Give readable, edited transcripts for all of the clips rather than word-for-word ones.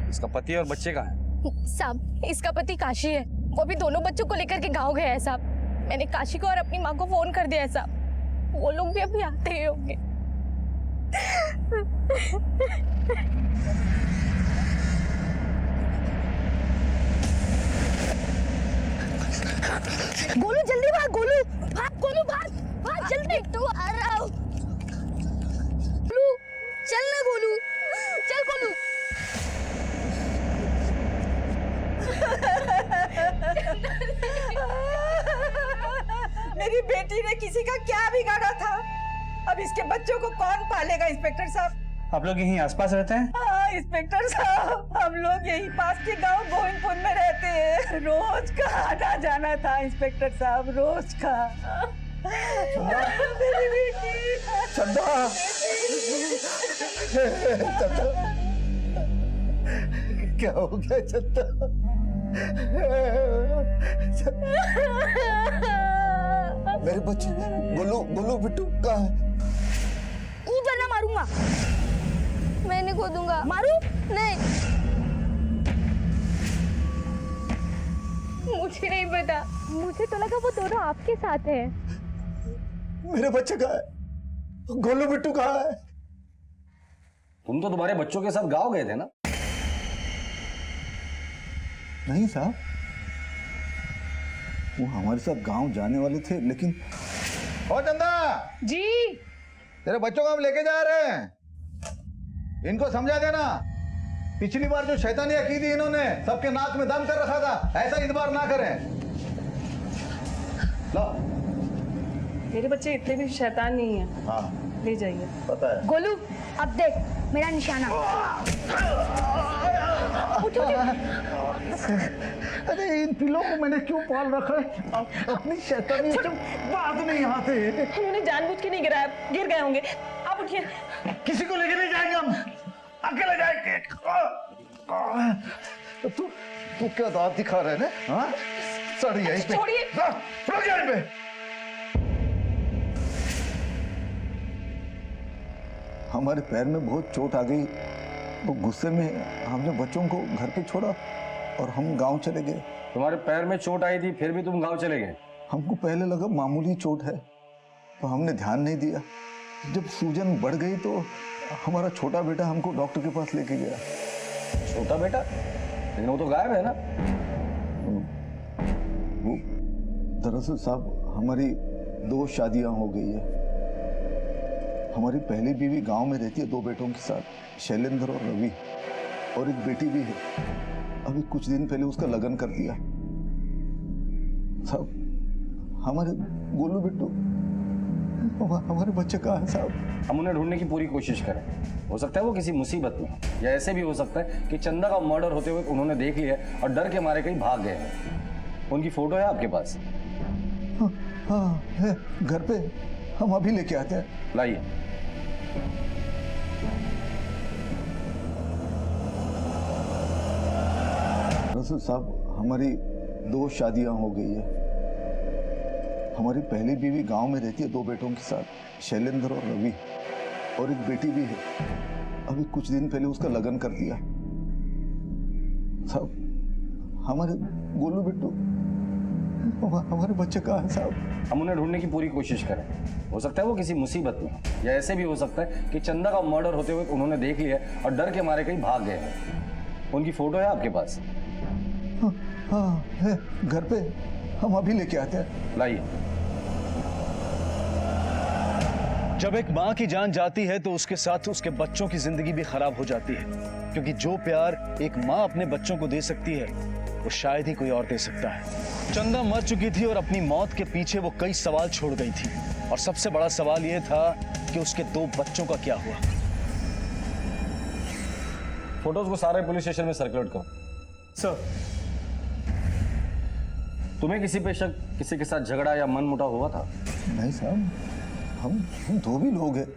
इसका पति और बच्चे कहाँ हैं? साहब, इसका पति काशी है, वो भी दोनों बच्चों को लेकर के गांव गया है साहब। मैंने काशी को और अपनी माँ को फोन कर दिया है साहब, वो लोग भी अभी आते ही होंगे। गोलू जल्दी भाग, गोलू भाग, गोलू भाग भाग जल्दी। तो आ रहा हूँ। गोलू चल ना, गोलू चल, गोलू। मेरी बेटी ने किसी का क्या बिगाड़ा था? अब इसके बच्चों को कौन पालेगा? इंस्पेक्टर साहब, आप लोग यहीं आसपास रहते हैं? हाँ इंस्पेक्टर साहब, हम लोग यही पास के गांव गोविंदपुर में रहते हैं। रोज का आना जाना था इंस्पेक्टर साहब, रोज का। मेरी बेटी चंदा, चंदा क्या हो गया चंदा? मेरे बच्चे गोलू, गोलू बिट्टू कहाँ है? कूद वरना मारूंगा। मैं नहीं कूदूंगा। मारू? नहीं, मुझे नहीं पता, मुझे तो लगा वो दोनों आपके साथ हैं। मेरे बच्चे कहाँ है? गोलू बिट्टू कहाँ है? तुम तो तुम्हारे बच्चों के साथ गांव गए थे ना? नहीं साहब, वो हमारे साथ गांव जाने वाले थे, लेकिन ओ चंदा जी, तेरे बच्चों को हम लेके जा रहे हैं, इनको समझा देना। पिछली बार जो शैतानियां की थी इन्होंने, सबके नाक में दम कर रखा था, ऐसा इस बार ना करें। लो। मेरे बच्चे इतने भी शैतान नहीं है। हाँ ले जाइए। पता है। गोलू अब देख मेरा निशाना। उठो, अरे इन पिलों को मैंने क्यों पाल रखा है? अपनी शैतानी बात नहीं यहाँ से। उन्होंने जानबूझ के नहीं गिराया, गिर गए होंगे। आप उठिए। किसी को लेके नहीं जाएंगे हम, अकेले जाएंगे। तू क्या दांत दिखा रहे हैं? हाँ सड़ी यहीं पे। छोड़िए। रुक जा यहीं पे। हमारे पैर में बहुत चोट आ गई, तो गुस्से में हमने बच्चों को घर पे छोड़ा और हम गांव चले गए। तुम्हारे पैर में चोट आई थी, फिर भी तुम गांव चले गए? हमको पहले लगा मामूली चोट है, तो हमने ध्यान नहीं दिया। जब सूजन बढ़ गई तो हमारा छोटा बेटा हमको डॉक्टर के पास लेके गया। छोटा बेटा? लेकिन वो तो गायब है ना? वो दरअसल साहब हमारी 2 शादियां हो गई है। हमारी पहली बीवी गांव में रहती है 2 बेटों के साथ, शैलेंद्र और रवि, और एक बेटी भी है। अभी कुछ दिन पहले उसका लगन कर दिया। साहब हमारे गोलू बिट्टू, हमारे बच्चे कहाँ हैं साहब? हम उन्हें ढूंढने की पूरी कोशिश करें। हो सकता है वो किसी मुसीबत में, या ऐसे भी हो सकता है कि चंदा का मर्डर होते हुए उन्होंने देख लिया और डर के मारे कहीं भाग गए हैं। उनकी फोटो है आपके पास? हाँ है, घर पे। हम अभी लेके आते हैं। लाइए। दरअसल साहब हमारी 2 शादियां हो गई है। हमारी पहली बीवी गांव में रहती है 2 बेटों के साथ, शैलेंद्र और रवि, और एक बेटी भी है। अभी कुछ दिन पहले उसका लगन कर दिया। साहब हमारे गोलू बिट्टू, हमारे बच्चे कहाँ हैं साहब? हम उन्हें ढूंढने की पूरी कोशिश करें। हो सकता है वो किसी मुसीबत में, या ऐसे भी हो सकता है कि चंदा का मर्डर होते हुए उन्होंने देख लिया और डर के मारे कहीं भाग गए हैं। उनकी फोटो है आपके पास? हाँ है, घर पे। हम अभी लेके आते हैं। लाइए। जब एक माँ की जान जाती है तो उसके साथ उसके बच्चों की जिंदगी भी खराब हो जाती है, क्योंकि जो प्यार एक माँ अपने बच्चों को दे सकती है वो शायद ही कोई और दे सकता है। चंदा मर चुकी थी और अपनी मौत के पीछे वो कई सवाल छोड़ गई थी, और सबसे बड़ा सवाल यह था कि उसके 2 बच्चों का क्या हुआ। फोटोज को सारे पुलिस स्टेशन में सर्कुलेट करो। सर। तुम्हें किसी पे शक, किसी के साथ झगड़ा या मनमुटाव हुआ था? नहीं साहब, हम 2 भी लोग हैं,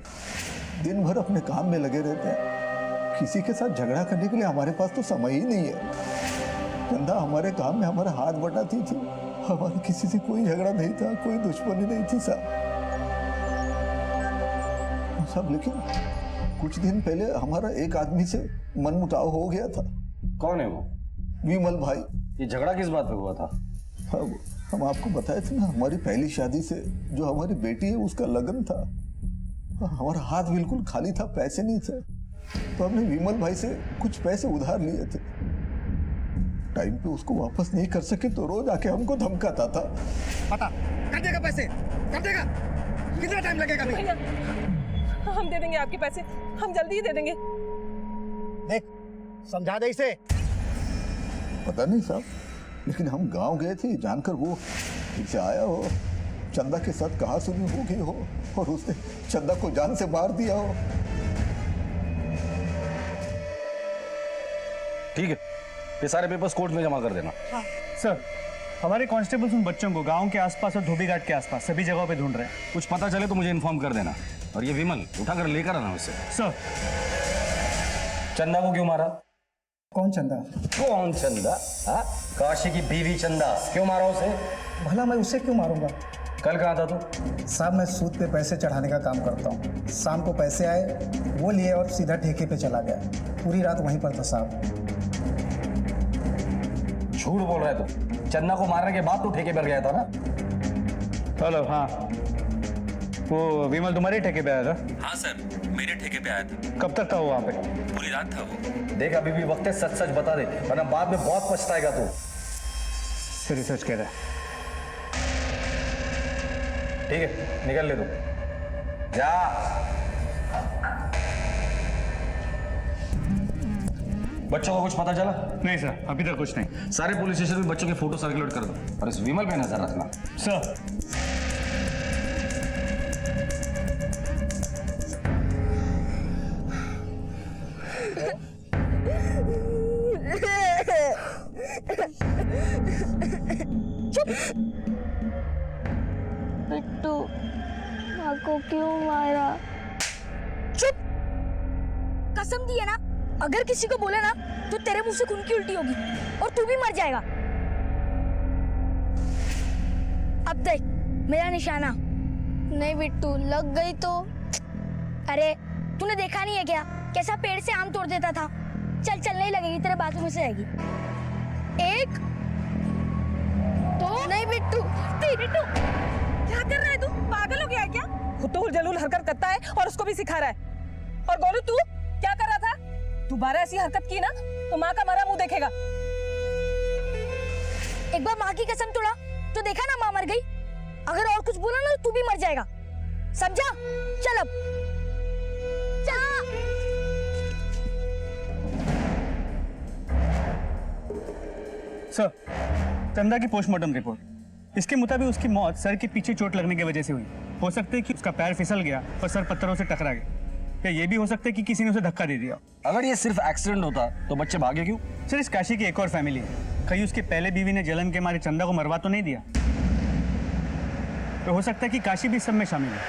दिन भर अपने काम में लगे रहते हैं। किसी के साथ झगड़ा करने के लिए हमारे पास तो समय ही नहीं है। चंदा हमारे काम में हमारा हाथ बटाती थी, हमारा किसी से कोई झगड़ा नहीं था, कोई दुश्मनी नहीं थी साहब। लेकिन कुछ दिन पहले हमारा एक आदमी से मनमुटाव हो गया था। कौन है वो? विमल भाई। ये झगड़ा किस बात पे हुआ था? हम आपको बताए थे ना, हमारी पहली शादी से जो हमारी बेटी है उसका लगन था। हमारा हाथ बिल्कुल खाली था, पैसे नहीं थे, तो हमने विमल भाई से कुछ पैसे उधार लिए थे। टाइम पे उसको वापस नहीं कर सके तो रोज आके हमको धमकाता था। पता कर देगा, पैसे कर देगा, कितना टाइम लगेगा? भैया हम दे देंगे आपके पैसे, हम जल्दी ही दे देंगे। देख समझा दे इसे। पता नहीं साहब, लेकिन हम गांव गए थे जानकर वो फिर से आया हो, चंदा के साथ कहा सुनी हो गई हो और उसने चंदा को जान से मार दिया हो। ठीक है, ये सारे पेपर्स कोर्ट में जमा कर देना। सर, हमारे कांस्टेबल्स उन बच्चों को गांव के आसपास और धोबी घाट के आसपास सभी जगहों पे ढूंढ रहे हैं। कुछ पता चले तो मुझे इन्फॉर्म कर देना। और ये विमल उठाकर लेकर आना उससे। सर, चंदा को क्यों मारा? कौन चंदा? कौन चंदा? हाँ, काशी की बीवी चंदा, क्यों मारा उसे? भला मैं उसे क्यों मारूंगा? कल कहाँ था तू? साहब मैं सूद पे पैसे चढ़ाने का काम करता हूँ। शाम को पैसे आए, वो लिए और सीधा ठेके पे चला गया। पूरी रात वहीं पर था साहब। झूठ बोल रहा है तू। चंदा को मारने के बाद तू ठेके पर गया था ना? हेलो, हाँ, वो विमल तुम्हारे ठेके पे आया था? हाँ सर, मेरे ठेके पे आया था। कब तक था वो वहाँ पे? पूरी रात था वो। देख अभी भी वक्त है, सच सच बता दे, वरना बाद में बहुत पछताएगा तू। फिर रिसर्च कह रहा है। ठीक है, निकल ले तू, जा। बच्चों को कुछ पता चला? नहीं सर, अभी तक कुछ नहीं। सारे पुलिस स्टेशन में बच्चों के फोटो सर्कुलेट कर दो और इस विमल पे नजर रखना। सर, बिट्टू, माँ को क्यों मारा? चुप! कसम दी है ना, अगर किसी को बोले ना तो तेरे मुंह से खून की उल्टी होगी और तू भी मर जाएगा। अब देख मेरा निशाना। नहीं बिट्टू, लग गई तो। अरे तूने देखा नहीं है क्या, कैसा पेड़ से आम तोड़ देता था? चल चल, नहीं लगेगी, तेरे बाजू में से आएगी। एक तो नहीं बिट्टू, तीन। बिट्टू क्या कर रहा है तू? पागल हो गया है क्या? खुद तो जलूल हरकत करता है और उसको भी सिखा रहा है। और गोलू तू क्या कर रहा था? दोबारा ऐसी हरकत की ना तो माँ का मरा मुंह देखेगा। एक बार माँ की कसम तोड़ा तो देखा ना, माँ मर गई। अगर और कुछ बोला ना तो तू भी मर जाएगा, समझा? चल अब चल। सर, चंदा की पोस्टमार्टम रिपोर्ट, इसके मुताबिक उसकी मौत सर के पीछे चोट लगने की वजह से हुई। हो सकता है कि उसका पैर फिसल गया और सर पत्थरों से टकरा गया, या ये भी हो सकता है कि किसी ने उसे धक्का दे दिया। अगर ये सिर्फ एक्सीडेंट होता तो बच्चे भागे क्यों? सर, इस काशी की एक और फैमिली है, कहीं उसके पहले बीवी ने जलन के मारे चंदा को मरवा तो नहीं दिया? तो हो सकता है कि काशी भी सब में शामिल है।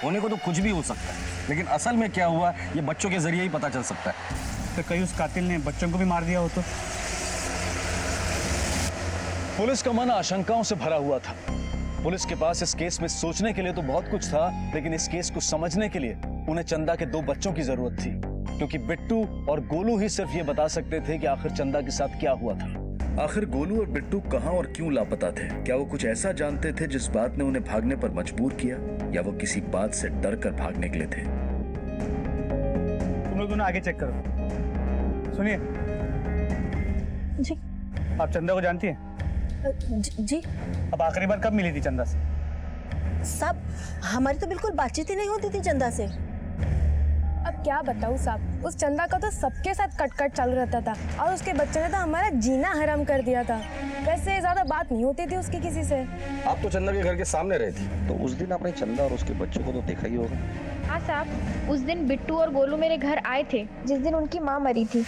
होने को तो कुछ भी हो सकता है, लेकिन असल में क्या हुआ ये बच्चों के जरिए ही पता चल सकता है। तो कहीं उस कातिल ने बच्चों को भी मार दिया हो तो? पुलिस का मन आशंकाओं से भरा हुआ था। पुलिस के पास इस केस में सोचने के लिए तो बहुत कुछ था, लेकिन इस केस को समझने के लिए उन्हें चंदा के 2 बच्चों की जरूरत थी, क्योंकि बिट्टू और गोलू ही सिर्फ ये बता सकते थे कि आखिर चंदा के साथ क्या हुआ था। आखिर गोलू और बिट्टू कहां और क्यों लापता थे? क्या वो कुछ ऐसा जानते थे जिस बात ने उन्हें भागने पर मजबूर किया, या वो किसी बात से डर कर भाग निकले थे? तुम लोग दोनों आगे चेक करो। सुनिए जी। आप चंदा को जानती हैं? जी अब आखिरी बार कब मिली थी चंदा से? साहब, हमारी तो बिल्कुल बातचीत ही नहीं होती थी चंदा से। अब क्या बताऊँ साहब, उस चंदा का तो सबके साथ कट चालू रहता था और उसके बच्चे ने तो हमारा जीना हराम कर दिया था। वैसे ज्यादा बात नहीं होती थी उसकी किसी से। आप तो चंदा के घर के सामने रहे थी, तो उस दिन आपने चंदा और उसके बच्चों को तो देखा ही होगा। हाँ साहब, उस दिन बिट्टू और गोलू मेरे घर आए थे जिस दिन उनकी माँ मरी थी।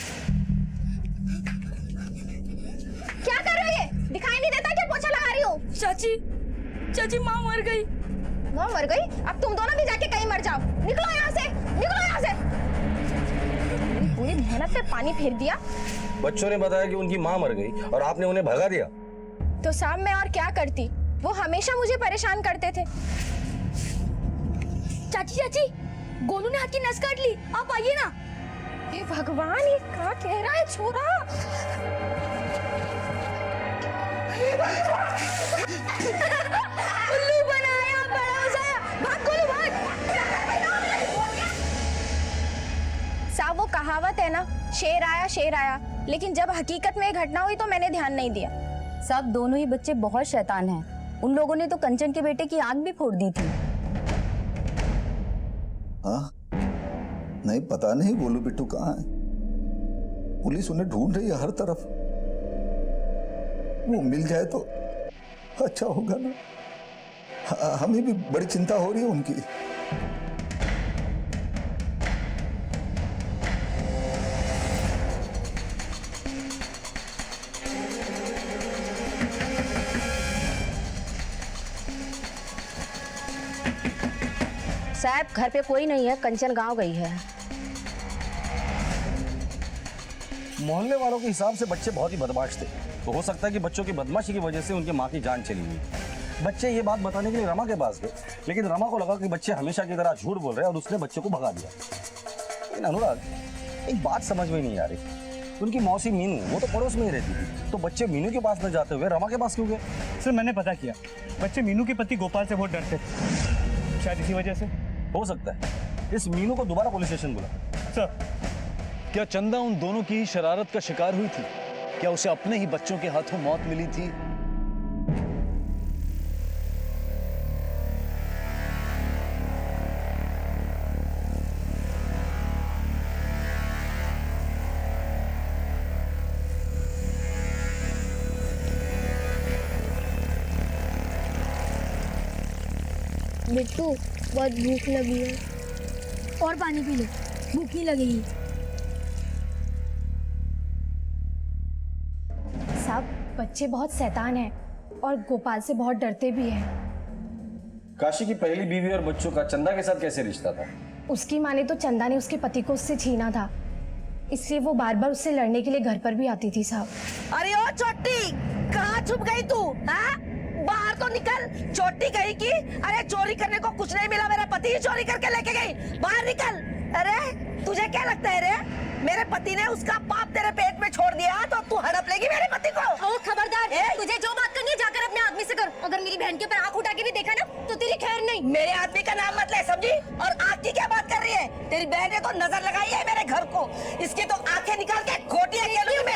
क्या कर रही है? दिखाई नहीं देता क्या पोछा लगा रही हो? चाची, चाची माँ मर गई। माँ मर गई? अब तुम दोनों भी जाके कहीं मर जाओ। निकलो यहाँ से, निकलो यहाँ से। पूरी मेहनत पे पानी फेर दिया। बच्चों ने बताया कि उनकी माँ मर गई और आपने उन्हें भगा दिया। तो साहब मैं और क्या करती, वो हमेशा मुझे परेशान करते थे। चाची चाची, गोलू ने हाथ की नस काट ली, आप आइए ना। हे भगवान, ये क्या कह रहा है छोरा? उल्लू बनाया, बड़ा मजा। भाग गोलू भाग। साहब वो कहावत है ना, शेर आया, लेकिन जब हकीकत में ये घटना हुई तो मैंने ध्यान नहीं दिया। सब दोनों ही बच्चे बहुत शैतान हैं। उन लोगों ने तो कंचन के बेटे की आंख भी फोड़ दी थी। हाँ, नहीं पता नहीं गोलू बिट्टू कहाँ है। पुलिस उन्हें ढूंढ रही है हर तरफ। वो मिल जाए तो अच्छा होगा ना। हमें भी बड़ी चिंता हो रही है उनकी। साहब घर पे कोई नहीं है, कंचन गांव गई है। मोहल्ले वालों के हिसाब से बच्चे बहुत ही बदमाश थे, तो हो सकता है कि बच्चों की बदमाशी की वजह से उनकी माँ की जान चली गई। बच्चे ये बात बताने के लिए रमा के पास गए, लेकिन रमा को लगा कि बच्चे हमेशा की तरह झूठ बोल रहे हैं और उसने बच्चे को भगा दिया। लेकिन अनुराग, एक बात समझ में नहीं आ रही, उनकी मौसी मीनू वो तो पड़ोस में ही रहती थी, तो बच्चे मीनू के पास न जाते हुए रमा के पास क्यों गए? सर मैंने पता किया, बच्चे मीनू के पति गोपाल से बहुत डरते थे, शायद इसी वजह से। हो सकता है। इस मीनू को दोबारा पुलिस स्टेशन बुला। सर क्या चंदा उन दोनों की ही शरारत का शिकार हुई थी? क्या उसे अपने ही बच्चों के हाथों मौत मिली थी? बिट्टू बहुत भूख लगी है, और पानी पी ले, भूख नहीं लगेगी। साहब बच्चे बहुत शैतान हैं और गोपाल से बहुत डरते भी हैं। काशी की पहली बीवी और बच्चों का चंदा के साथ कैसे रिश्ता था? उसकी माँ ने तो चंदा ने उसके पति को उससे छीना था, इसलिए वो बार बार उससे लड़ने के लिए घर पर भी आती थी। साहब अरे ओ चोटी, कहाँ छुप गई तू? हाँ? बाहर तो निकल। चोटी कही की, अरे चोरी करने को कुछ नहीं मिला, मेरा पति ही चोरी करके लेके गई। बाहर निकल। अरे तुझे क्या लगता है रे, मेरे पति ने उसका पाप तेरे पेट में छोड़ दिया तो तू हड़प लेगी मेरे पति को? ओ खबरदार, तुझे जो बात करनी है जाकर अपने आदमी से कर। अगर मेरी बहन के ऊपर आंख उठा के भी देखा ना तो तेरी खैर नहीं। मेरे आदमी का नाम मत ले, समझी? और आंख की क्या बात कर रही है? तेरी बहन ने तो नजर लगाई है मेरे घर को, इसकी तो आंखें निकाल के खोटियां खेलूंगी मैं।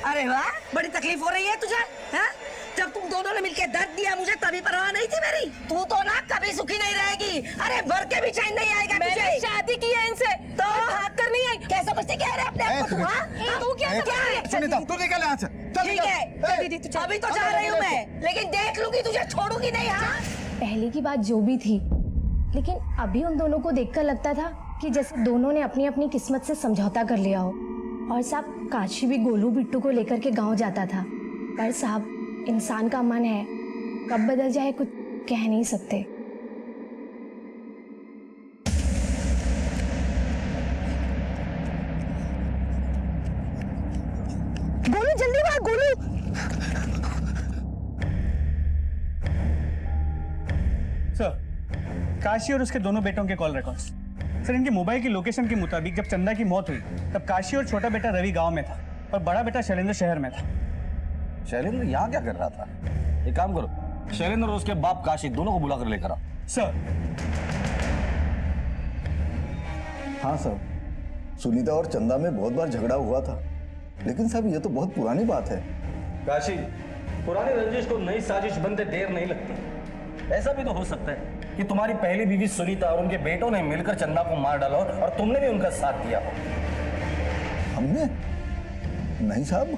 अरे वाह, बड़ी तकलीफ हो रही है तुझे? हाँ? जब तुम दोनों ने मिलकर दर्द दिया मुझे तभी परवाह नहीं थी मेरी। तू तो ना कभी सुखी नहीं रहेगी। अरे भर के भी चैन नहीं आएगा तुझे। मैंने शादी की है इनसे, तो भाग कर नहीं आई। क्या समझती क्या है अपने आप को तू? हाँ? तू क्या सुनीता तू निकल यहाँ से। ठीक है, अभी तो जा रही हूँ मैं, लेकिन देख लूंगी तुझे, छोड़ूंगी नहीं। हाँ? पहले की बात जो भी थी, लेकिन अभी उन दोनों को देखकर लगता था कि जैसे दोनों ने अपनी अपनी किस्मत से समझौता कर लिया हो। और साहब काशी भी गोलू बिट्टू को लेकर के गांव जाता था, पर साहब इंसान का मन है, कब बदल जाए कुछ कह नहीं सकते। गोलू जल्दी भाग, गोलू। सर काशी और उसके दोनों बेटों के कॉल रिकॉर्ड्स। सर इनके मोबाइल की लोकेशन के मुताबिक जब चंदा की मौत हुई तब काशी और छोटा बेटा रवि गांव में था और बड़ा बेटा शैलेंद्र शहर में था। शैलेंद्र यहाँ क्या कर रहा था? एक काम करो, शैलेंद्र और उसके बाप काशी दोनों को बुलाकर लेकर आओ। सर। हाँ सर, सुनीता और चंदा में बहुत बार झगड़ा हुआ था, लेकिन साहब ये तो बहुत पुरानी बात है। काशी, पुरानी रंजिश को नई साजिश बनते देर नहीं लगती। ऐसा भी तो हो सकता है कि तुम्हारी पहली बीवी सुनीता और उनके बेटों ने मिलकर चंदा को मार डाला और तुमने भी उनका साथ दिया हो। हमने? नहीं साहब।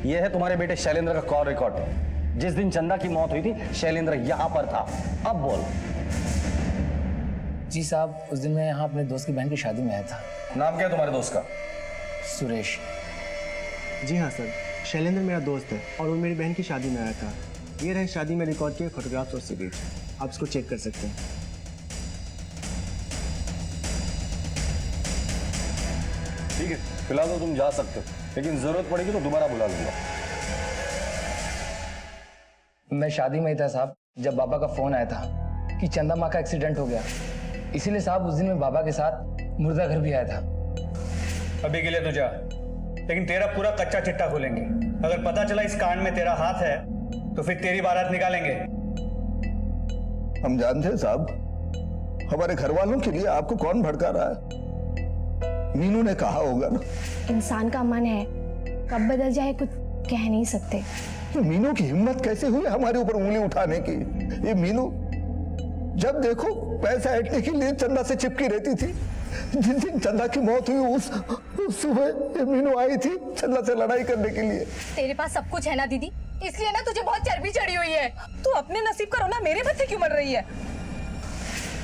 यह है तुम्हारे बेटे शैलेंद्र का कॉल रिकॉर्ड। जिस दिन चंदा की मौत हुई थी शैलेंद्र यहाँ पर था। अब बोल। जी साहब, उस दिन मैं यहाँ अपने दोस्त की बहन की शादी में आया था। नाम क्या है तुम्हारे दोस्त का? सुरेश। जी हाँ सर, शैलेंद्र मेरा दोस्त है और वो मेरी बहन की शादी में आया था। ये रहे शादी में रिकॉर्ड किए फोटोग्राफ्स और सीडीज, आप इसको चेक कर सकते हैं। ठीक है, फिलहाल तो तुम जा सकते हो, लेकिन जरूरत पड़ेगी तो दोबारा बुला लूंगा। मैं शादी में ही था साहब जब बाबा का फोन आया था कि चंदा माँ का एक्सीडेंट हो गया। इसीलिए साहब उस दिन मैं बाबा के साथ मुर्दा घर भी आया था। अभी के लिए तो जा, लेकिन तेरा पूरा कच्चा चिट्टा खोलेंगे। अगर पता चला इस कांड में तेरा हाथ है तो फिर तेरी बारात निकालेंगे। हम जानते हैं साहब, हमारे घर वालों के लिए आपको कौन भड़का रहा है। मीनू ने कहा होगा ना, इंसान का मन है, कब बदल जाए कुछ कह नहीं सकते। तो मीनू की हिम्मत कैसे हुई हमारे ऊपर उंगली उठाने की। ये मीनू जब देखो पैसा ऐंठने के लिए चंदा से चिपकी रहती थी। जिस दिन चंदा की मौत हुई उस सुबह ये मीनू आई थी चंदा से लड़ाई करने के लिए। तेरे पास सब कुछ है ना दीदी, इसलिए ना तुझे बहुत चर्बी चढ़ी हुई है। तू अपने नसीब का रोना मेरे मत्थे क्यों मर रही है?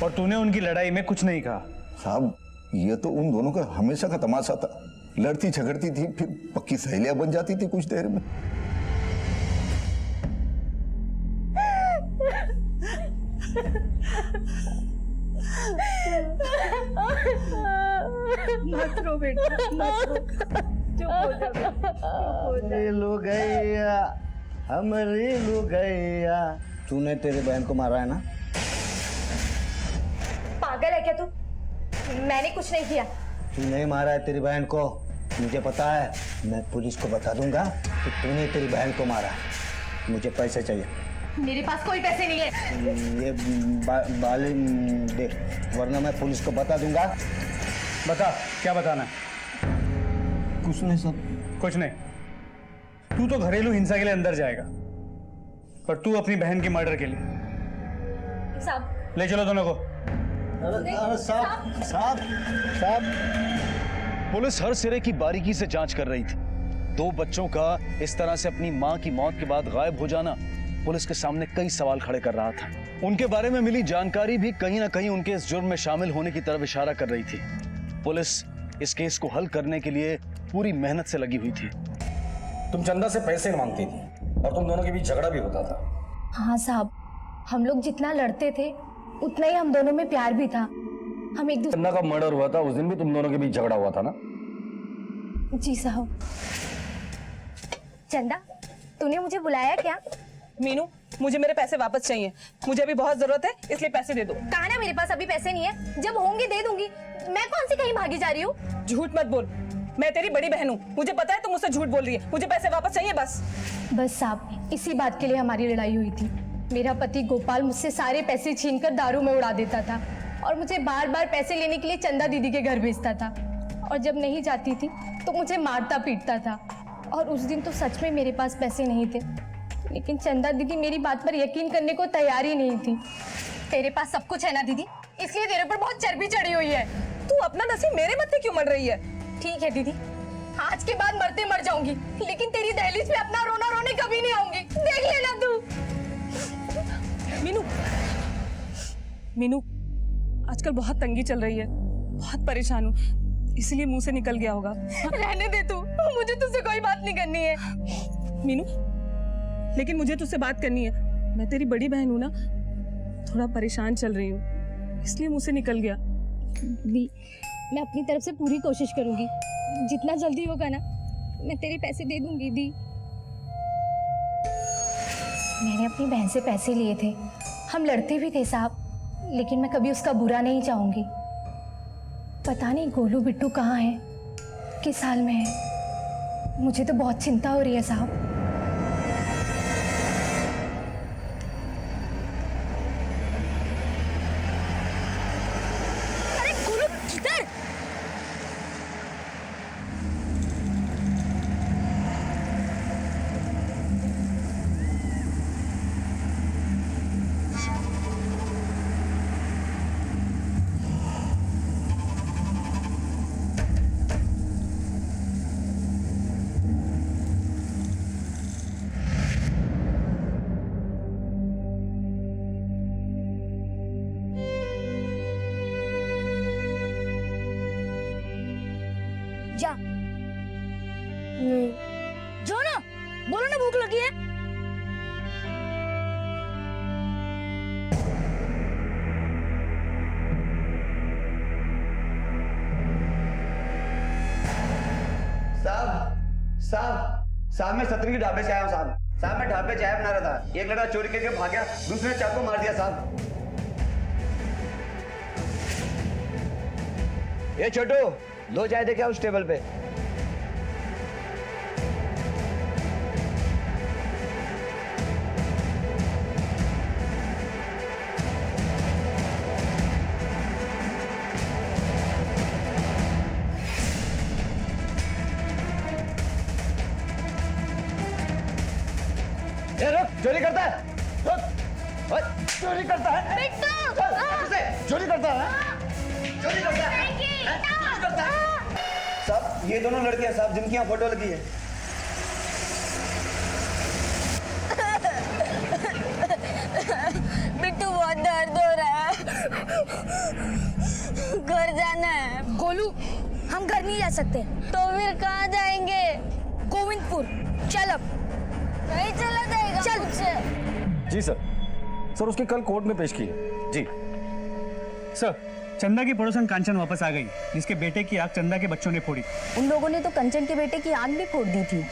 और तूने उनकी लड़ाई में कुछ नहीं कहा। साहब ये तो उन दोनों का हमेशा का तमाशा था। लड़ती झगड़ती थी, फिर पक्की सहेलियां बन जाती थी कुछ देर में। मत रो बेटा, मत रो। चुप हो जा बेटा, चुप हो जा। लो गैया हमारी लो गैया। तूने तेरे बहन को मारा है ना? पागल है क्या तू? मैंने कुछ नहीं किया। तू नहीं मारा है तेरी बहन को, मुझे पता है। मैं पुलिस को बता दूंगा कि तूने तेरी बहन को मारा है। मुझे पैसे चाहिए। मेरे पास कोई पैसे नहीं है। ये बाली दे, वरना मैं पुलिस को बता दूंगा। बता, क्या बताना है? कुछ नहीं सब। कुछ नहीं। तू तो घरेलू हिंसा के लिए अंदर जाएगा, पर तू अपनी बहन की मर्डर के लिए। साहब ले चलो दोनों को। साहब पुलिस हर सिरे की बारीकी से जांच कर रही थी। 2 बच्चों का इस तरह से अपनी मां की मौत के बाद गायब हो जाना पुलिस के सामने कई सवाल खड़े कर रहा था। उनके बारे में मिली जानकारी भी कहीं ना कहीं उनके इस जुर्म में शामिल होने की तरफ इशारा कर रही थी। पुलिस इस केस को हल करने के लिए पूरी मेहनत से लगी हुई थी। तुम चंदा से पैसे मांगती थी और तुम दोनों के बीच झगड़ा भी होता था। हाँ साहब, हम लोग जितना लड़ते थे उतना ही हम दोनों में प्यार भी था। हम एक दूसरे। चंदा का मर्डर हुआ था उस दिन भी तुम दोनों के बीच झगड़ा हुआ था ना? जी साहब। चंदा, तूने मुझे बुलाया क्या? मीनू, मुझे मेरे पैसे वापस चाहिए। मुझे अभी बहुत जरूरत है, इसलिए पैसे दे दो। कहा ना मेरे पास अभी पैसे नहीं है, जब होंगे दे दूंगी। मैं कौन सी कहीं भागी जा रही हूँ? झूठ मत बोल, मैं तेरी बड़ी बहन हूँ। मुझे पता है तुम मुझसे झूठ बोल रही है। मुझे पैसे वापस चाहिए बस। बस साहब, इसी बात के लिए हमारी लड़ाई हुई थी। मेरा पति गोपाल मुझसे सारे पैसे छीनकर दारू में उड़ा देता था और मुझे बार बार पैसे लेने के लिए चंदा दीदी के घर भेजता था। और जब नहीं जाती थी तो मुझे मारता पीटता था। और उस दिन तो सच में मेरे पास पैसे नहीं थे, लेकिन चंदा दीदी मेरी बात पर यकीन करने को तैयार ही नहीं थी। तेरे पास सब कुछ है ना दीदी, इसलिए तेरे पर बहुत चर्बी चढ़ी हुई है। तू अपना नसीब मेरे मत्थे क्यों मर रही है? ठीक है दीदी, आज के बाद मरते मर जाऊंगी, लेकिन तेरी दहलीज पे अपना रोना रोने कभी नहीं आऊंगी। देख लेना तू। मीनू, मीनू, आजकल बहुत तंगी चल रही है, बहुत परेशान हूँ, इसलिए मुंह से निकल गया होगा। रहने दे तू, मुझे तुझसे कोई बात नहीं करनी है। मीनू, लेकिन मुझे तुझसे बात करनी है। मैं तेरी बड़ी बहन हूँ ना, थोड़ा परेशान चल रही हूँ, इसलिए मुंह से निकल गया। दी, मैं अपनी तरफ से पूरी कोशिश करूंगी। जितना जल्दी होगा ना, मैं तेरे पैसे दे दूंगी। दी, मैंने अपनी बहन से पैसे लिए थे, हम लड़ते भी थे साहब, लेकिन मैं कभी उसका बुरा नहीं चाहूंगी। पता नहीं गोलू बिट्टू कहाँ है, किस हाल में है। मुझे तो बहुत चिंता हो रही है साहब। अरे गोलू किधर? जा जो ना, बोलो ना भूख लगी है। साहब मैं सतरंगी ढाबे से आया हूँ साहब मैं ढाबे चाय बना रहा था, एक लड़का चोरी करके भाग गया, दूसरे ने चाकू मार दिया साहब। ये छोटू, 2 चाय देके उस टेबल पे। ए रुक, चोरी करता है, रुक, ओए, चोरी करता है, चोरी करता है, चोरी करता है, चोरी करता है। साहब ये दोनों लड़के हैं साहब, जिनकी यहाँ फोटो लगी है। बिट्टू बहुत दर्द हो रहा है, घर जाना है। गोलू हम घर नहीं जा सकते। तो फिर कहाँ जाएंगे? गोविंदपुर। चल अब नहीं चला जाएगा। चल। जी सर। सर उसकी कल कोर्ट में पेश की है। जी सर, चंदा की पड़ोसन कांचन वापस आ गई, जिसके बेटे की आंख चंदा के बच्चों ने फोड़ी। उन लोगों ने तो कंचन के बेटे की आंख भी फोड़ दी थी।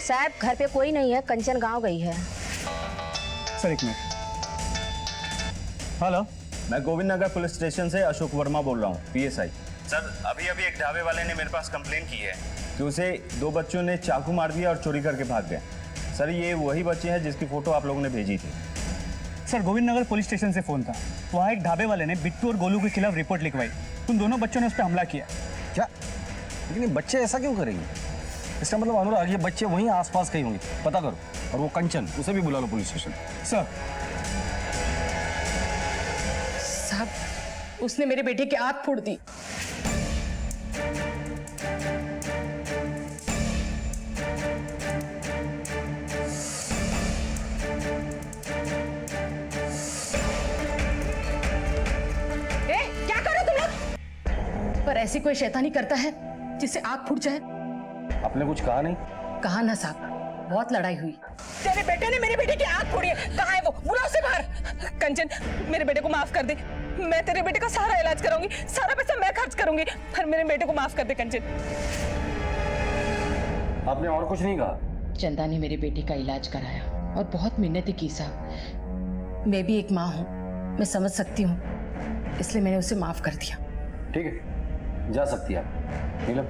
साहब घर पे कोई नहीं है, कंचन गांव गई है। सर एक मिनट। हेलो, मैं गोविंद नगर पुलिस स्टेशन से अशोक वर्मा बोल रहा हूँ, PSI। सर अभी अभी एक ढाबे वाले ने मेरे पास कंप्लेन की है कि उसे 2 बच्चों ने चाकू मार दिया और चोरी करके भाग गए। सर ये वही बच्चे हैं जिसकी फोटो आप लोगों ने भेजी थी। Sir Govind Nagar police station से फोन था। वहाँ एक ढाबे वाले ने बिट्टू और गोलू के खिलाफ रिपोर्ट लिखवाई। उन दोनों बच्चों ने उस पर हमला किया। क्या? लेकिन ये बच्चे ऐसा क्यों करेंगे? इसका मतलब अनुराग ये बच्चे वहीं आसपास कहीं होंगे, पता करो। और वो कंचन, उसे भी बुला लो पुलिस स्टेशन। सर साहब उसने मेरे बेटे की आंख फोड़ दी। पर ऐसी कोई शैतानी करता है जिससे आंख फूट जाए? आपने कुछ कहा नहीं? कहा ना साहब, बहुत लड़ाई हुई। तेरे बेटे ने मेरे बेटे की आंख फोड़ी है। कहाँ है वो? बुला उसे बाहर। कंचन मेरे बेटे को माफ कर दे, मैं तेरे बेटे का सारा इलाज कराऊंगी, सारा पैसा मैं खर्च करूंगी, पर मेरे बेटे को माफ कर दे कंचन। आपने और कुछ नहीं कहा? चंदा ने मेरे बेटे का इलाज कराया और बहुत मिन्नतें की साहब। मैं भी एक माँ हूँ, मैं समझ सकती हूँ, इसलिए मैंने उसे माफ कर दिया। ठीक है, जा सकती है आप। नीलम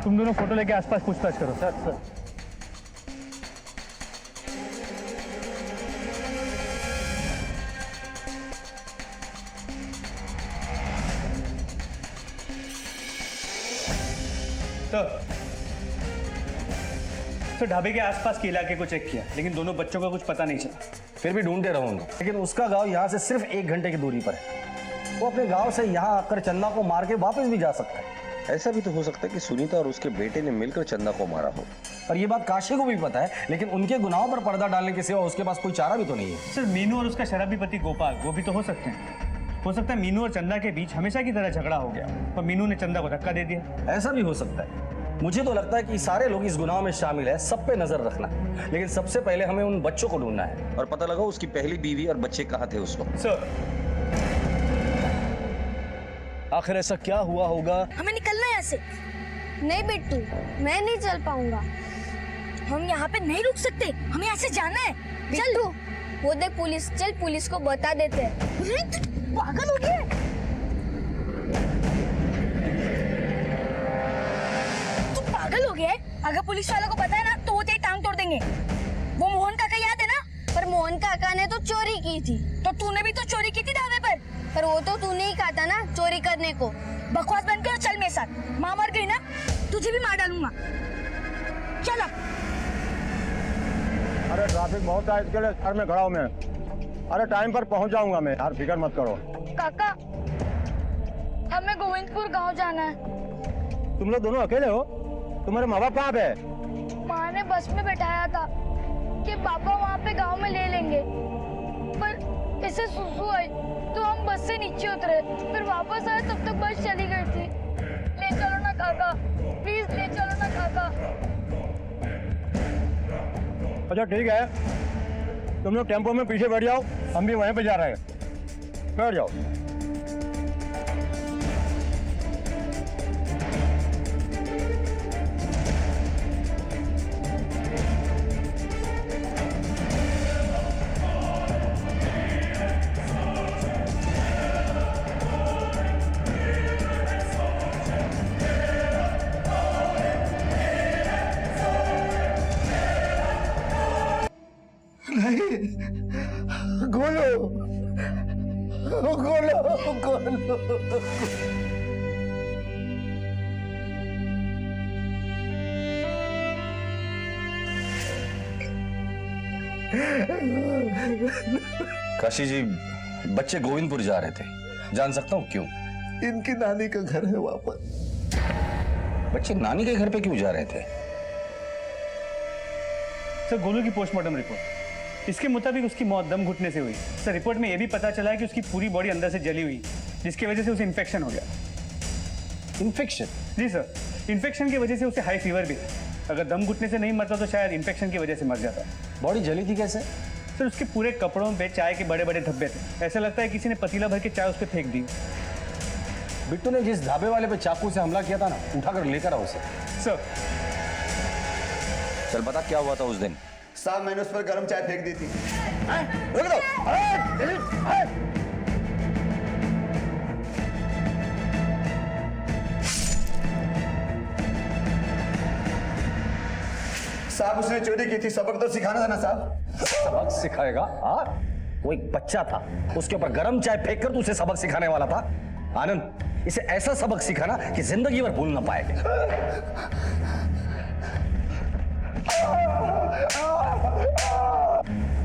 तुम दोनों फोटो लेके आसपास पूछताछ करो। सर तो ढाबे के आसपास के इलाके को चेक किया, लेकिन दोनों बच्चों का कुछ पता नहीं चला। फिर भी ढूंढते रहूंगा, लेकिन उसका गांव यहाँ से सिर्फ 1 घंटे की दूरी पर है। वो अपने गांव से यहाँ आकर चंदा को मार के वापस भी जा सकता है। ऐसा भी तो हो सकता है कि सुनीता और उसके बेटे ने मिलकर चंदा को मारा हो। और ये बात काशी को भी पता है, लेकिन उनके गुनाहों पर पर्दा डालने के सिवा उसके पास कोई चारा भी तो नहीं है। सर मीनू और उसका शराबी पति गोपाल, वो भी तो हो सकते हैं। हो सकता है मीनू और चंदा के बीच हमेशा की तरह झगड़ा हो गया और मीनू ने चंदा को धक्का दे दिया। ऐसा भी हो सकता है। मुझे तो लगता है कि सारे लोग इस गुनाह में शामिल है, सब पे नजर रखना है, लेकिन सबसे पहले हमें उन बच्चों को ढूंढना है। और पता लगा उसकी पहली बीवी और बच्चे कहाँ थे उस वक्त। सर आखिर ऐसा क्या हुआ होगा? हमें निकलना है यहाँ से। नहीं बिट्टू, मैं नहीं चल पाऊंगा। हम यहाँ पे नहीं रुक सकते, हमें यहाँ से जाना है। चल तू, वो देख पुलिस, चल पुलिस को बता देते हैं। पागल हो गया? तू पागल हो गया है? अगर पुलिस वालों को पता है ना तो वो तेरी टांग तोड़ देंगे। वो मोहन काका याद है ना? पर मोहन काका ने तो चोरी की थी। तो तूने भी तो चोरी की थी ढाबे पर वो तो तूने ही कहा था ना चोरी करने को। बकवास बंद कर, चल मेरे साथ। माँ मर गई ना, तुझे भी मार डालूंगा। चल अब। अरे ट्रैफिक बहुत है, इसके लिए घर में खड़ा हूँ मैं। अरे टाइम पर पहुँच जाऊंगा मैं, यार फिक्र मत करो। काका हमें गोविंदपुर गांव जाना है। तुम लोग दोनों अकेले हो? तुम्हारे माँ बाप कहाँ पे? माँ ने बस में बैठाया था कि पापा वहाँ पे गांव में ले लेंगे, पर इसे सुसु आई तो हम बस से नीचे उतरे, फिर वापस आए तब तक बस चली गई थी। ले चलो ना काका, प्लीज ले चलो ना काका। अच्छा ठीक है, तुम लोग टेम्पो में पीछे बैठ जाओ, हम भी वहीं पे जा रहे हैं। बैठ जाओ। वालों। काशी जी, बच्चे गोविंदपुर जा रहे थे, जान सकता हूँ क्यों? इनकी नानी का घर है वहां पर। बच्चे नानी के घर पे क्यों जा रहे थे? सर, गोलू की पोस्टमार्टम रिपोर्ट, इसके मुताबिक उसकी मौत दम घुटने से हुई। सर, रिपोर्ट में यह भी पता चला है कि उसकी पूरी बॉडी अंदर से जली हुई, जिसकी वजह से उसे इन्फेक्शन हो गया। इन्फेक्शन? जी सर, इन्फेक्शन की वजह से उसे हाई फीवर भी है। अगर दम घुटने से नहीं मरता तो शायद इन्फेक्शन की वजह से मर जाता। बॉडी जली थी कैसे? सर, उसके पूरे कपड़ों पे चाय के बड़े बड़े धब्बे थे। ऐसा लगता है किसी ने पतीला भर के चाय उस पर फेंक दी। बिट्टू ने जिस ढाबे वाले पे चाकू से हमला किया था ना, उठाकर लेकर आओ उसे। सर। चल बता क्या हुआ था उस दिन? साहब, मैंने उस पर गर्म चाय फेंक दी थी। रुक दो। साहब, उसने चोरी की थी, सबक तो सिखाना था ना साहब। सबक सिखाएगा? हाँ, वो एक बच्चा था, उसके ऊपर गरम चाय फेंक कर तू उसे सबक सिखाने वाला था। आनंद, इसे ऐसा सबक सिखाना कि जिंदगी भर भूल ना पाएगा।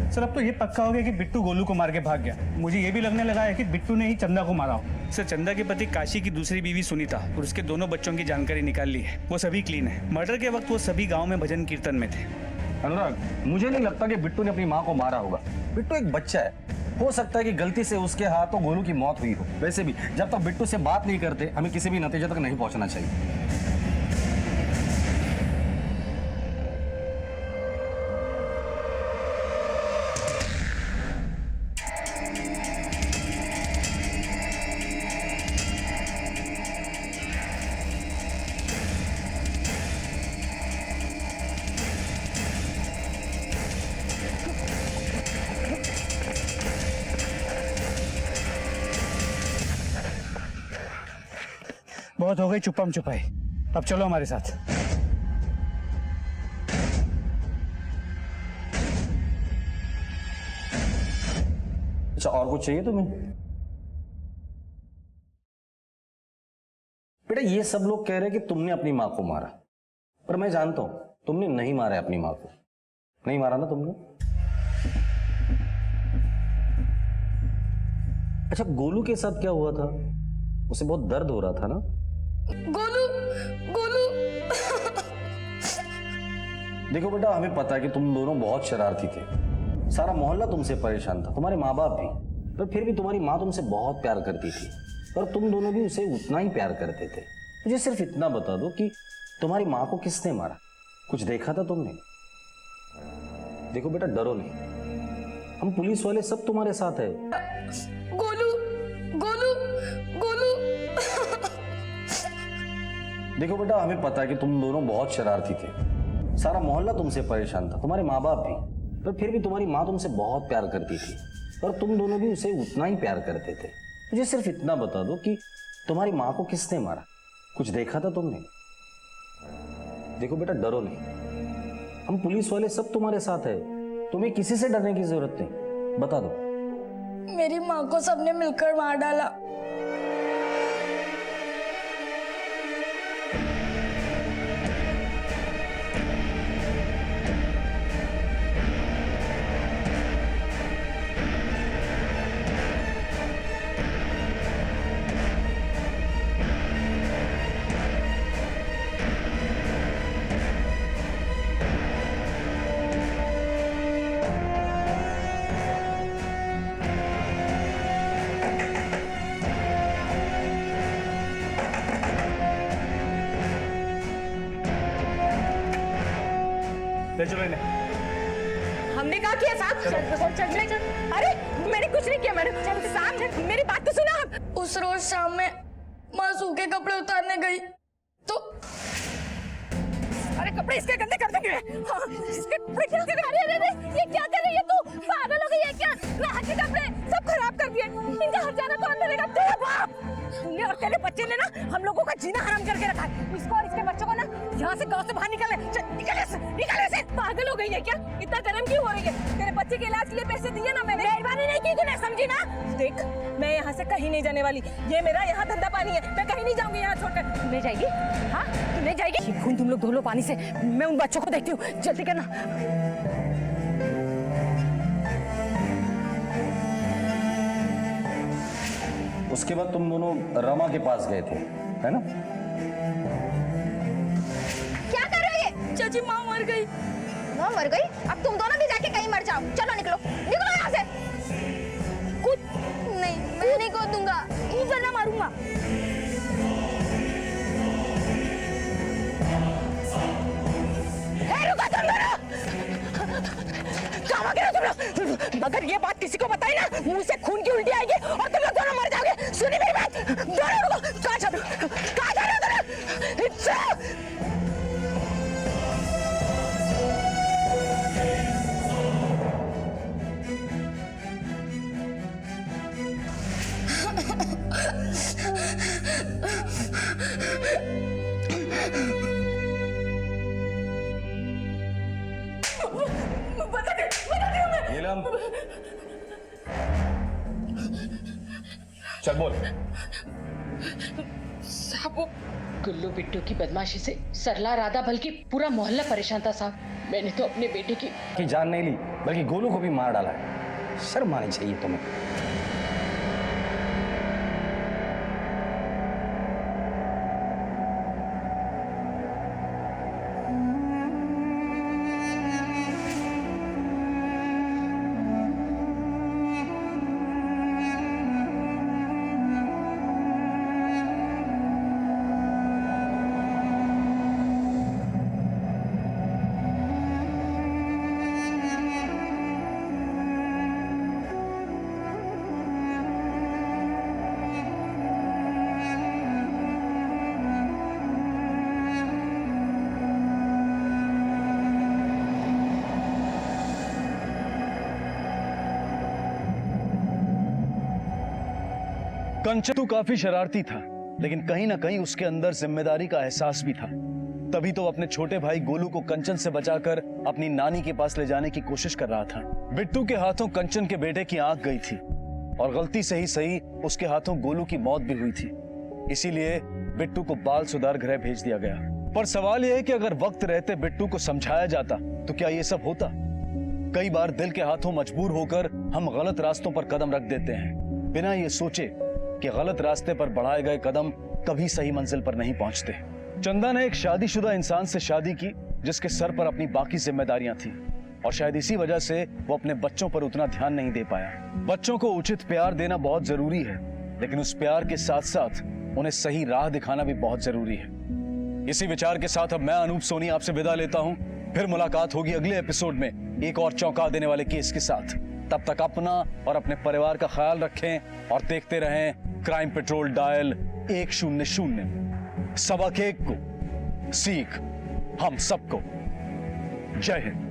सर, अब तो ये पक्का हो गया कि बिट्टू गोलू को मार के भाग गया। मुझे ये भी लगने लगा है कि बिट्टू ने ही चंदा को मारा हो। सर, चंदा के पति काशी की दूसरी बीवी सुनीता और उसके दोनों बच्चों की जानकारी निकाल ली है। वो सभी क्लीन है। मर्डर के वक्त वो सभी गांव में भजन कीर्तन में थे। अनुराग, मुझे नहीं लगता कि बिट्टू ने अपनी माँ को मारा होगा। बिट्टू एक बच्चा है, हो सकता है कि गलती से उसके हाथों गोलू की मौत हुई हो। वैसे भी जब तक बिट्टू से बात नहीं करते, हमें किसी भी नतीजे तक नहीं पहुंचना चाहिए। बहुत हो गई चुप्पम छुपाई, अब चलो हमारे साथ। अच्छा, और कुछ चाहिए तुम्हें? बेटा, ये सब लोग कह रहे हैं कि तुमने अपनी माँ को मारा, पर मैं जानता हूं तुमने नहीं मारा है अपनी माँ को। नहीं मारा ना तुमने? अच्छा, गोलू के साथ क्या हुआ था? उसे बहुत दर्द हो रहा था ना? गोलू, गोलू। देखो बेटा, हमें पता है कि तुम दोनों बहुत शरारती थे। सारा मोहल्ला तुमसे परेशान था, तुम्हारे माँ बाप भी। पर फिर भी तुम्हारी माँ तुमसे बहुत प्यार करती थी, और तुम दोनों भी उसे उतना ही प्यार करते थे। मुझे सिर्फ इतना बता दो कि तुम्हारी माँ को किसने मारा? कुछ देखा था तुमने? देखो बेटा, डरो नहीं, हम पुलिस वाले सब तुम्हारे साथ है। गोलू, गोलू, गोलू। देखो बेटा, हमें पता है कि तुम दोनों बहुत शरारती थे। सारा मोहल्ला तुमसे परेशान था, तुम्हारे माँ बाप भी। पर फिर भी तुम्हारी माँ तुमसे बहुत प्यार करती थी, और तुम दोनों भी उसे उतना ही प्यार करते थे। मुझे सिर्फ इतना बता दो कि तुम्हारी माँ को किसने मारा? कुछ देखा था तुमने? देखो बेटा, डरो नहीं, हम पुलिस वाले सब तुम्हारे साथ है। तुम्हें किसी से डरने की जरूरत नहीं, बता दो। मेरी माँ को सबने मिलकर मार डाला। ले चलो इन्हें। हमने कहा किया साहब? अरे मैंने कुछ नहीं किया मैडम। साहब, मेरी बात तो सुना आप। उस रोज शाम में माँ सूखे कपड़े उतारने गई तो अरे कपड़े इसके गंदे कर देंगे। हाँ, ये क्या कर रही है तू? पागल हो गई है क्या? राहत के कपड़े सब खराब कर दिए। इनका हर्जाना कौन भरेगा? तेरा बाप। तूने और तेरे बच्चे ने ना हम लोगों का जीना हराम करके रखा है। इसको और इसके बच्चों को ना यहाँ से गाँव से बाहर निकल से। पागल हो गई है क्या? इतना गर्म क्यों हो रही है? तेरे बच्चे के इलाज के लिए पैसे दिए ना मैंने। मेहरबानी नहीं की तूने। समझी ना? देख, मैं यहाँ से कहीं नहीं जाने वाली। ये मेरा यहाँ धंधा पानी है, मैं कहीं नहीं जाऊंगी यहाँ छोड़कर। तू ले जाएगी? हाँ, तू ले जाएगी? ये खून तुम लोग धो लो पानी से, मैं उन बच्चों को देखती हूँ। जल्दी करना। उसके बाद तुम दोनों रमा के पास गए थे, है ना? क्या कर रहे हो ये? चाची माँ मर गई। माँ मर गई? अब तुम दोनों भी जाके कहीं मर जाओ। चलो निकलो, निकलो यहाँ से। कूद। नहीं, मैं नहीं कूदूंगा, वरना मारूंगा। रुको तुम दोनों! कहाँ भाग रहे हो तुम लोग? अगर ये बात किसी को बताई ना, मुंह से खून की उल्टी आएगी और तुम लोग दोनों मर जाओगे। सुनी मेरी बात? दोनों रुको। कहाँ जा रहे हो? कहाँ जा रहे हो दोनों? नीलम, चल बोल। साहब, वो गुल्लू बिट्टू की बदमाशी से सरला राधा बल्कि पूरा मोहल्ला परेशान था साहब। मैंने तो अपने बेटे की जान नहीं ली, बल्कि गोलू को भी मार डाला है। शर्म आनी चाहिए तुम्हें। कंचन तो काफी शरारती था, लेकिन कहीं ना कहीं उसके अंदर जिम्मेदारी का एहसास भी था। तभी तो अपने छोटे भाई गोलू को कंचन से बचाकर अपनी नानी के पास ले जाने की कोशिश कर रहा था। बिट्टू के हाथों कंचन के बेटे की आंख गई थी और गलती से ही सही उसके हाथों गोलू की मौत भी हुई थी। इसीलिए बिट्टू को बाल सुधार गृह भेज दिया गया। पर सवाल यह है कि अगर वक्त रहते बिट्टू को समझाया जाता तो क्या ये सब होता? कई बार दिल के हाथों मजबूर होकर हम गलत रास्तों पर कदम रख देते हैं, बिना ये सोचे कि गलत रास्ते पर बढ़ाए गए कदम कभी सही मंजिल पर नहीं पहुंचते। चंदा ने एक शादीशुदा इंसान से शादी की जिसके सर पर अपनी बाकी जिम्मेदारियां थी, और शायद इसी वजह से वो अपने बच्चों पर उतना ध्यान नहीं दे पाया। बच्चों को उचित प्यार देना बहुत जरूरी है, लेकिन उस प्यार के साथ साथ उन्हें सही राह दिखाना भी बहुत जरूरी है। इसी विचार के साथ अब मैं अनूप सोनी आपसे विदा लेता हूं। फिर मुलाकात होगी अगले एपिसोड में एक और चौंका देने वाले केस के साथ। तब तक अपना और अपने परिवार का ख्याल रखें और देखते रहें क्राइम पेट्रोल डायल 100। सबक एक को सीख हम सबको। जय हिंद।